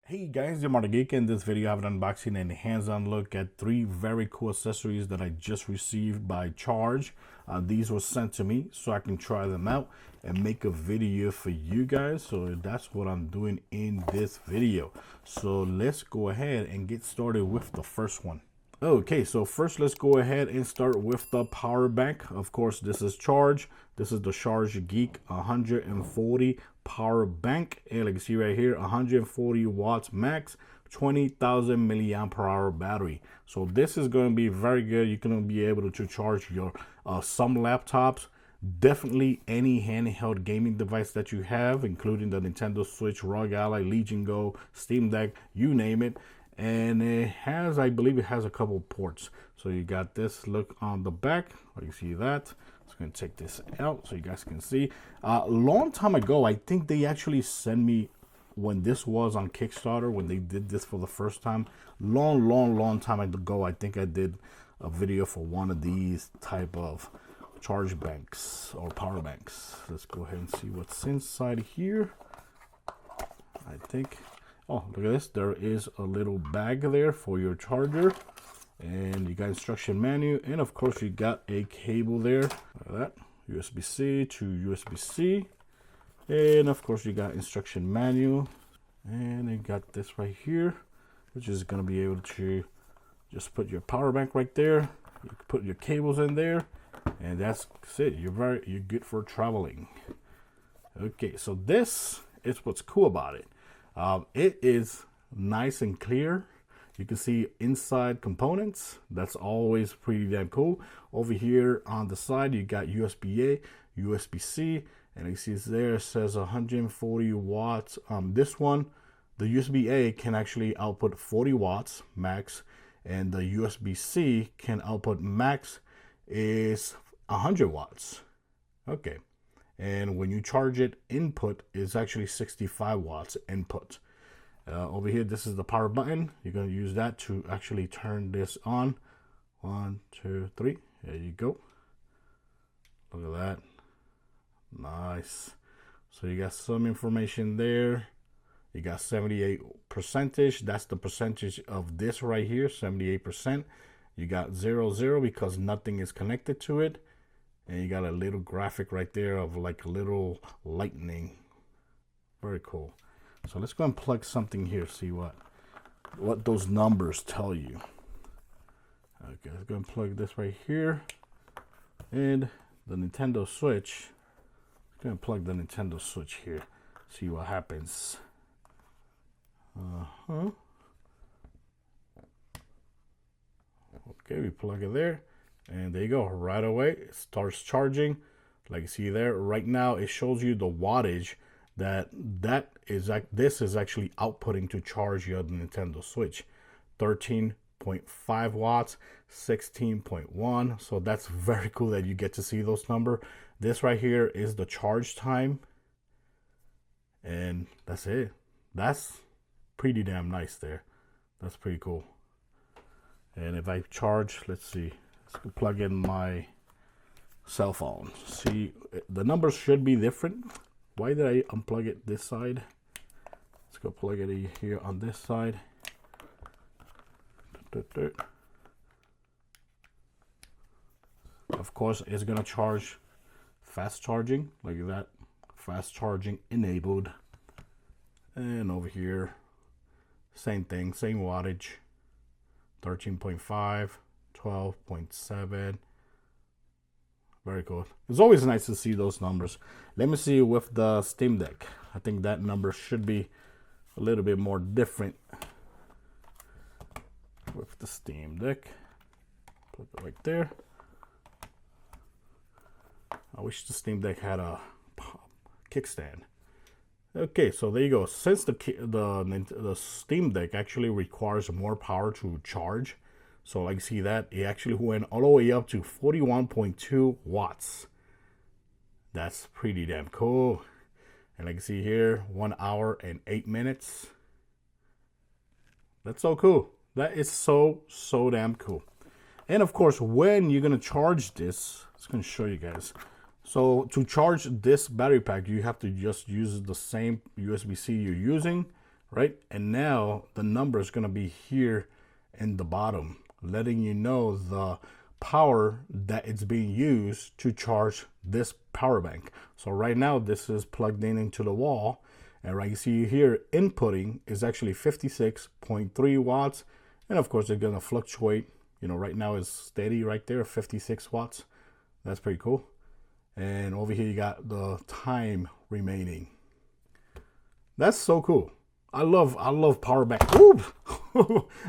Hey guys, I'm Geek. In this video, I have an unboxing and hands-on look at 3 very cool accessories that I just received by Sharge. These were sent to me so I can try them out and make a video for you guys. So that's what I'm doing in this video. So let's go ahead and get started with the first one. Okay, so first let's go ahead and start with the power bank. Of course, this is Sharge. This is the SHARGEEK 140 power bank, and like you see right here, 140 watts max, 20,000 milliamp per hour battery. So this is going to be very good. You're going to be able to charge your some laptops, definitely any handheld gaming device that you have, including the Nintendo Switch, ROG Ally, Legion Go, Steam Deck, you name it. And it has, I believe it has a couple ports. So you got this look on the back. You see that. I'm going to take this out so you guys can see. A long time ago, I think they actually sent me, when this was on Kickstarter, when they did this for the first time, long time ago, I think I did a video for one of these type of charge banks or power banks. Let's go ahead and see what's inside here. I think, oh, look at this. There is a little bag there for your charger. And you got instruction manual, and of course you got a cable there. Look at that, USB-C to USB-C, and of course you got instruction manual, and you got this right here, which is going to be able to just put your power bank right there. You can put your cables in there, and that's it. You're good for traveling. Okay, so this is what's cool about it. It is nice and clear. You can see inside components. That's always pretty damn cool. Over here on the side, you got USB-A, USB-C, and you see it's there. It says 140 watts. This one, the USB-A can actually output 40 watts max, and the USB-C can output max is 100 watts. Okay, and when you charge it, input is actually 65 watts input. Over here, this is the power button. You're going to use that to actually turn this on. 1, 2, 3. There you go. Look at that. Nice. So you got some information there. You got 78%. That's the percentage of this right here, 78%. You got 0 because nothing is connected to it. And you got a little graphic right there of like a little lightning. Very cool. So let's go and plug something here, see what those numbers tell you. Okay, let's go and plug this right here. And the Nintendo Switch. Let's go and plug the Nintendo Switch here. See what happens. Okay, we plug it there. And there you go. Right away, it starts charging. Like you see there, right now it shows you the wattage this is actually outputting to charge your Nintendo Switch. 13.5 watts, 16.1. So that's very cool that you get to see those numbers. This right here is the charge time, and that's it. That's pretty damn nice there. That's pretty cool. And if I charge, let's see, let's plug in my cell phone. See, the numbers should be different. Why did I unplug it this side? Let's go plug it here on this side. Of course, it's gonna charge fast charging, like that. Fast charging enabled. And over here, same thing, same wattage. 13.5, 12.7. Very cool. It's always nice to see those numbers. Let me see with the Steam Deck. I think that number should be a little bit more different with the Steam Deck. Put it right there. I wish the Steam Deck had a kickstand. Okay, so there you go. Since the Steam Deck actually requires more power to charge, so like see that it actually went all the way up to 41.2 watts. That's pretty damn cool. And like you see here, 1 hour and 8 minutes. That's so cool. That is so damn cool. And of course, when you're gonna charge this, I'm gonna show you guys. So to charge this battery pack, you have to just use the same USB-C you're using. right? And now the number is going to be here in the bottom, letting you know the power that it's being used to charge this power bank. So right now this is plugged in into the wall, and right, you see here inputting is actually 56.3 watts, and of course it's going to fluctuate. You know, right now it's steady right there, 56 watts. That's pretty cool. And over here you got the time remaining. That's so cool. I love power bank.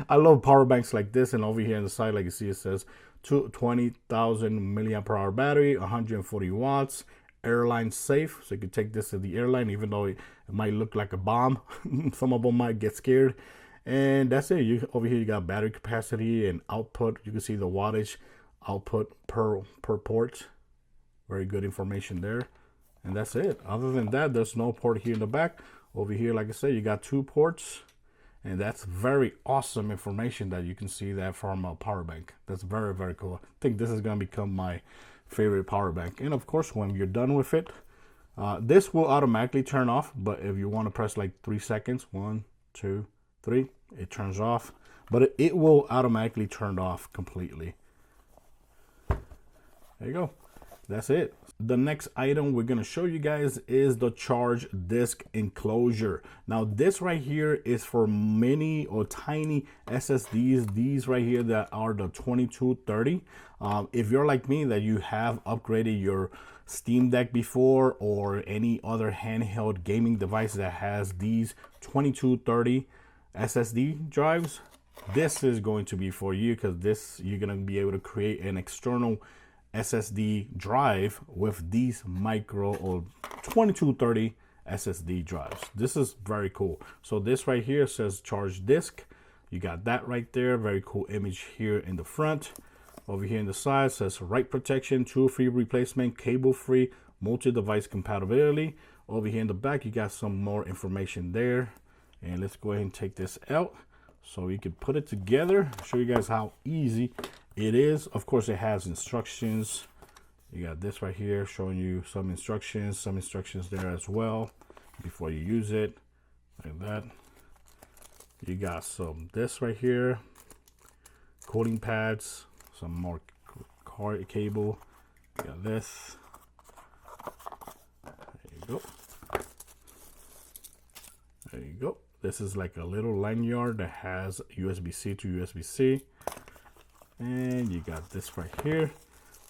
I love power banks like this. And over here on the side, like you see, it says 20,000 milliamp hour battery, 140 watts, airline safe. So you can take this to the airline, even though it might look like a bomb. Some of them might get scared. And that's it. Over here you got battery capacity and output. You can see the wattage output per port. Very good information there. And that's it. Other than that, there's no port here in the back. Over here, like I said, you got 2 ports, and that's very awesome information that you can see that from a power bank. That's very, very cool. I think this is going to become my favorite power bank. And of course, when you're done with it, this will automatically turn off. But if you want to press like 3 seconds, 1, 2, 3, it turns off. But it will automatically turn off completely. There you go. That's it. The next item we're going to show you guys is the Charge disk enclosure. Now this right here is for mini or tiny SSDs. These right here that are the 2230. If you're like me, that you have upgraded your Steam Deck before, or any other handheld gaming device that has these 2230 SSD drives, this is going to be for you, because this, you're going to be able to create an external SSD drive with these micro or 2230 SSD drives. This is very cool. So this right here says Charge disk. You got that right there. Very cool image here in the front. Over here in the side says write protection, tool-free replacement, cable-free, multi-device compatibility. Over here in the back, you got some more information there. And let's go ahead and take this out so we can put it together. Show you guys how easy it is. Of course, it has instructions. You got this right here showing you some instructions there as well before you use it, like that. You got this right here, cooling pads, some more cord cable. You got this. There you go. There you go. This is like a little lanyard that has USB-C to USB-C. And you got this right here,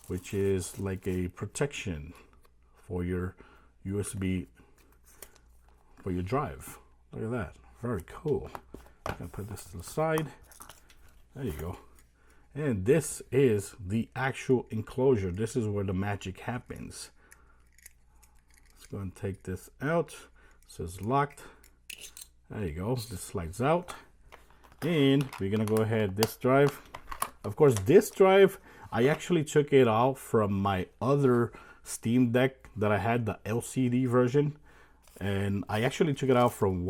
which is like a protection for your USB, for your drive. Look at that. Very cool. I'm gonna put this to the side. There you go. And this is the actual enclosure. This is where the magic happens. Let's go and take this out. It says locked. There you go. This slides out. And we're gonna go ahead, this drive. Of course, this drive, I actually took it out from my other Steam Deck that I had, the LCD version, and I actually took it out from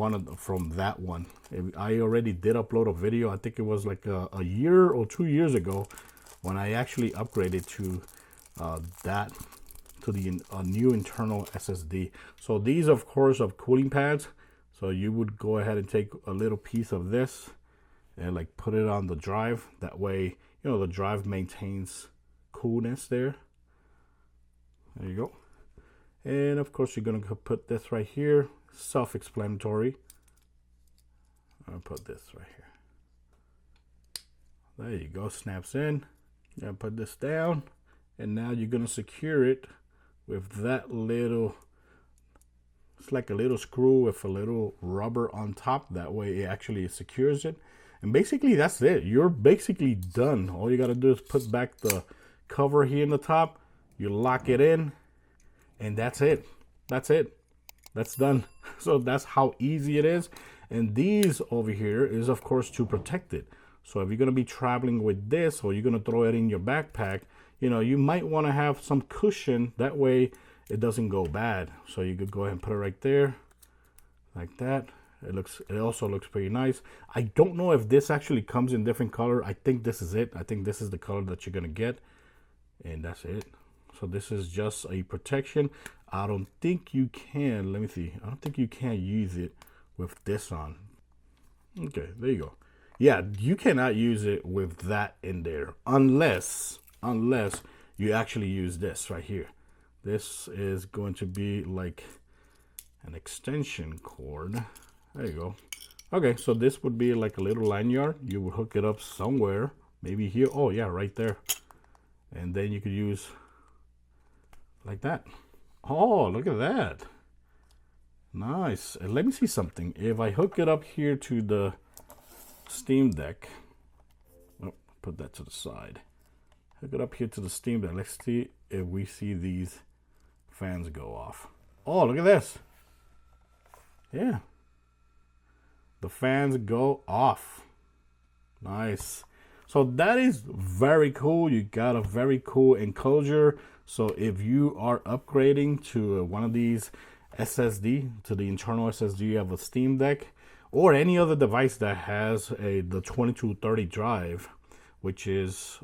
that one. I already did upload a video. I think it was like a year or 2 years ago when I actually upgraded to a new internal SSD. So these, of course, are cooling pads. So you would go ahead and take a little piece of this and like put it on the drive. That way, you know, the drive maintains coolness there. There you go. And of course, you're gonna put this right here. Self-explanatory. I'll put this right here. There you go. Snaps in. You're gonna put this down, and now you're gonna secure it with that little. It's like a little screw with a little rubber on top. That way, it actually secures it. And basically, that's it. You're basically done. All you got to do is put back the cover here in the top. You lock it in, and that's it. That's it. That's done. So that's how easy it is. And these over here is, of course, to protect it. So if you're going to be traveling with this, or you're going to throw it in your backpack, you know, you might want to have some cushion. That way it doesn't go bad. So you could go ahead and put it right there like that. It also looks pretty nice. I don't know if this actually comes in different color. I think this is it. I think this is the color that you're gonna get, and that's it. So this is just a protection. I don't think you can, let me see. I don't think you can use it with this on. Okay, there you go. Yeah, you cannot use it with that in there unless you actually use this right here. This is going to be like an extension cord. There you go. Okay, so this would be like a little lanyard. You would hook it up somewhere, maybe here. Oh yeah, right there. And then you could use like that. Oh, look at that. Nice. And let me see something. If I hook it up here to the Steam Deck, oh, put that to the side. Hook it up here to the Steam Deck. Let's see if we see these fans go off. Oh, look at this. Yeah. The fans go off. Nice. So that is very cool. You got a very cool enclosure. So if you are upgrading to one of these SSD, to the internal SSD of a Steam Deck, or any other device that has the 2230 drive, which is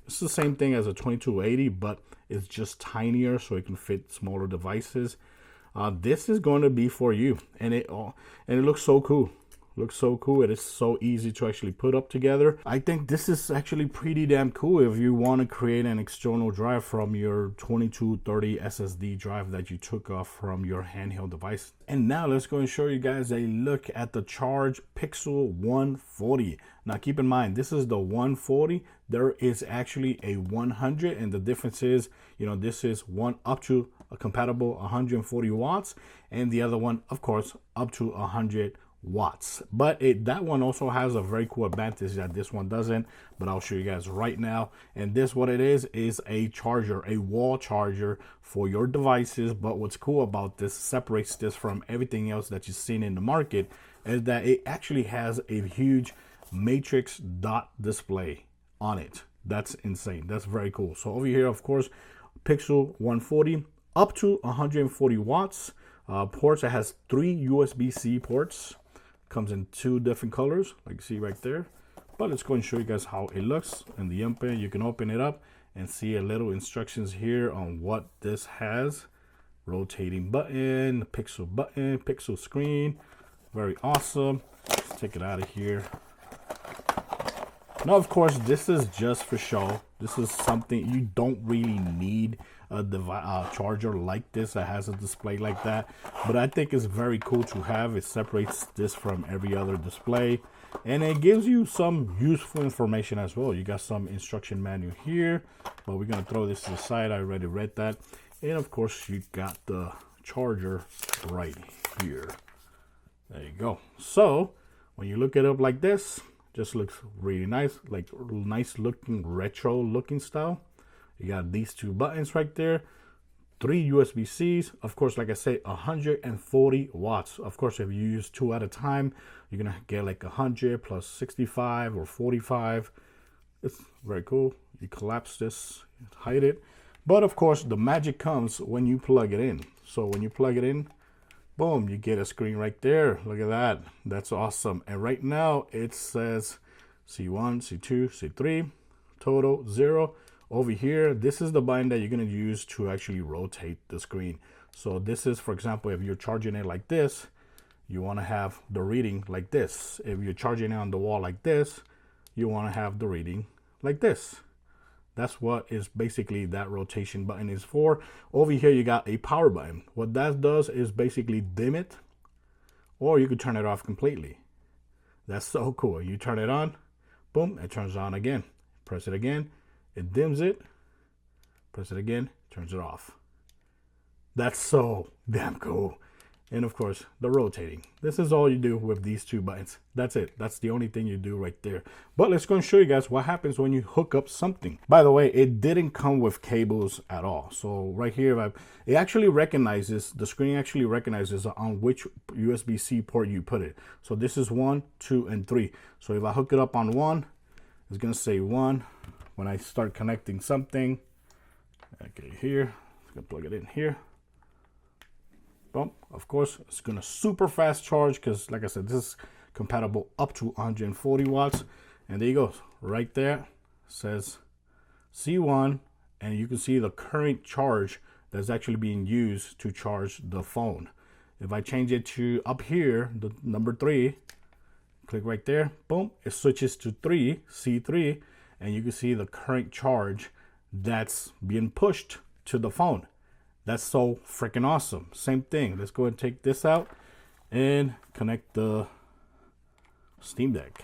it's the same thing as a 2280, but it's just tinier, so it can fit smaller devices. This is going to be for you, and it looks so cool. Looks so cool. It is so easy to actually put up together. I think this is actually pretty damn cool if you want to create an external drive from your 2230 SSD drive that you took off from your handheld device. And now let's go and show you guys a look at the Sharge Pixel 140. Now keep in mind, this is the 140. There is actually a 100, and the difference is, you know, this is one up to a compatible 140 watts, and the other one, of course, up to 100 watts. But that one also has a very cool advantage that this one doesn't, but I'll show you guys right now. And this, what it is a charger, a wall charger for your devices. But what's cool about this, separates this from everything else that you've seen in the market, is that it actually has a huge matrix dot display on it. That's insane. That's very cool. So over here, of course, Pixel 140 up to 140 watts. Ports, it has 3 USB-C ports. Comes in 2 different colors, like you see right there. But let's go and show you guys how it looks. In the unpin, you can open it up and see a little instructions here on what this has. Rotating button, pixel screen. Very awesome. Let's take it out of here. Now, of course, this is just for show. This is something you don't really need a charger like this that has a display like that. But I think it's very cool to have. It separates this from every other display. And it gives you some useful information as well. You got some instruction manual here. But we're going to throw this to the side. I already read that. And, of course, you got the charger right here. There you go. So, when you look it up like this, just looks really nice, like nice looking retro looking style. You got these 2 buttons right there, 3 USB-Cs. Of course, like I say, 140 watts. Of course, if you use 2 at a time, you're gonna get like 100 plus 65 or 45. It's very cool. You collapse this, hide it. But of course, the magic comes when you plug it in. So when you plug it in, boom, you get a screen right there. Look at that. That's awesome. And right now it says C1, C2, C3, total 0. Over here, this is the button that you're going to use to actually rotate the screen. So this is, for example, if you're charging it like this, you want to have the reading like this. If you're charging it on the wall like this, you want to have the reading like this. That's what is basically that rotation button is for. Over here, you got a power button. What that does is basically dim it, or you could turn it off completely. That's so cool. You turn it on, boom, it turns on again. Press it again, it dims it. Press it again, turns it off. That's so damn cool. And of course, the rotating. This is all you do with these 2 buttons. That's it. That's the only thing you do right there. But let's go and show you guys what happens when you hook up something. By the way, it didn't come with cables at all. So right here, it actually recognizes, the screen actually recognizes on which USB-C port you put it. So this is 1, 2, and 3. So if I hook it up on 1, it's going to say 1. When I start connecting something, okay, here, I'm going to plug it in here. Boom. Of course, it's going to super fast charge because, like I said, this is compatible up to 140 watts. And there you go. Right there says C1, and you can see the current charge that's actually being used to charge the phone. If I change it to up here, the number 3, Click right there, boom, it switches to C3, and you can see the current charge that's being pushed to the phone. That's so freaking awesome. Same thing. Let's go ahead and take this out and connect the Steam Deck.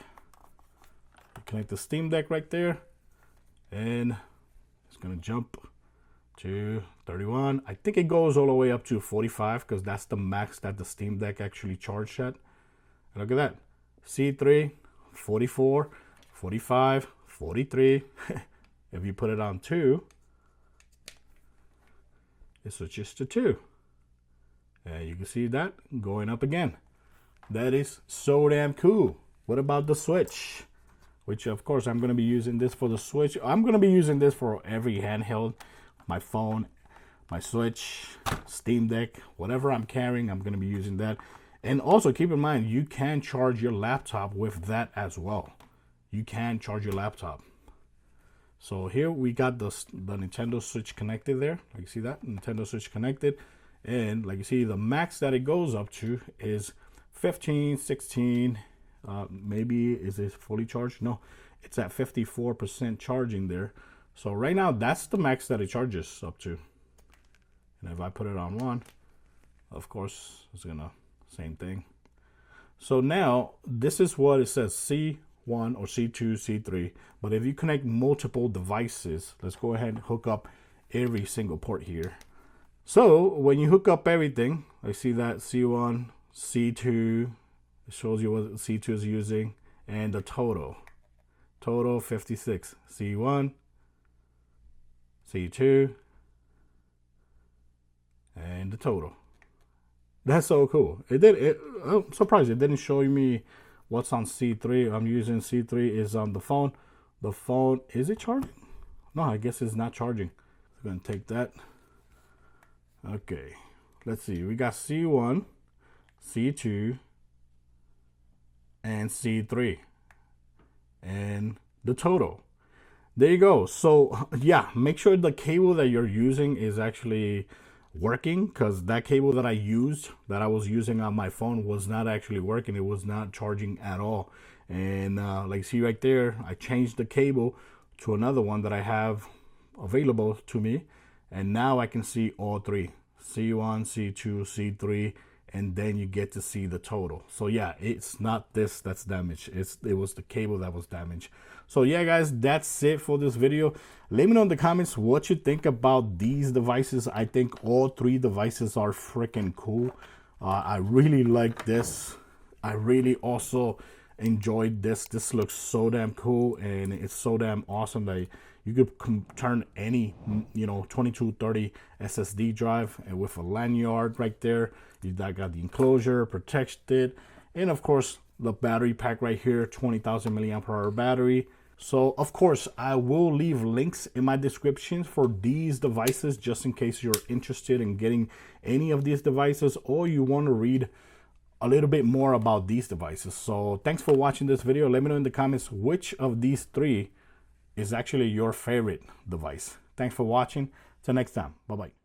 Connect the Steam Deck right there, and it's gonna jump to 31. I think it goes all the way up to 45 because that's the max that the Steam Deck actually charged at. And look at that. C3, 44, 45, 43. If you put it on 2, it switches to 2. And you can see that going up again. That is so damn cool. What about the Switch? Which, of course, I'm going to be using this for the Switch. I'm going to be using this for every handheld. My phone, my Switch, Steam Deck, whatever I'm carrying, I'm going to be using that. And also keep in mind, you can charge your laptop with that as well. You can charge your laptop. So here we got the Nintendo Switch connected there. Like you see that? Nintendo Switch connected. And like you see, the max that it goes up to is 15, 16. Maybe is it fully charged? No, it's at 54% charging there. So right now, that's the max that it charges up to. And if I put it on 1, of course, it's gonna same thing. So now this is what it says, C1 or C2, C3. But if you connect multiple devices, let's go ahead and hook up every single port here. So when you hook up everything, I see that C1, C2, it shows you what C2 is using, and the total 56, C1, C2, and the total. That's so cool. I'm surprised it didn't show me what's on C3. I'm using C3 is on the phone. The phone, is it charging? No, I guess it's not charging. I'm gonna take that. Okay, let's see. We got C1, C2, and C3, and the total. There you go. So yeah, make sure the cable that you're using is actually working, because that cable that I was using on my phone was not actually working. It was not charging at all. And like see right there, I changed the cable to another one that I have available to me, and now I can see all three, C1, C2, C3, and then you get to see the total. So yeah, it's not this that's damaged, it was the cable that was damaged. So yeah guys, that's it for this video. Let me know in the comments what you think about these devices. I think all 3 devices are freaking cool. I really like this. I really also enjoyed this. This looks so damn cool, and it's so damn awesome that you could turn any 2230 SSD drive, and with a lanyard right there. That got the enclosure protected, and of course the battery pack right here, 20,000 milliamp hour battery. So of course I will leave links in my description for these devices, just in case you're interested in getting any of these devices, or you want to read a little bit more about these devices. So thanks for watching this video. Let me know in the comments which of these 3 is actually your favorite device. Thanks for watching. Till next time. Bye bye.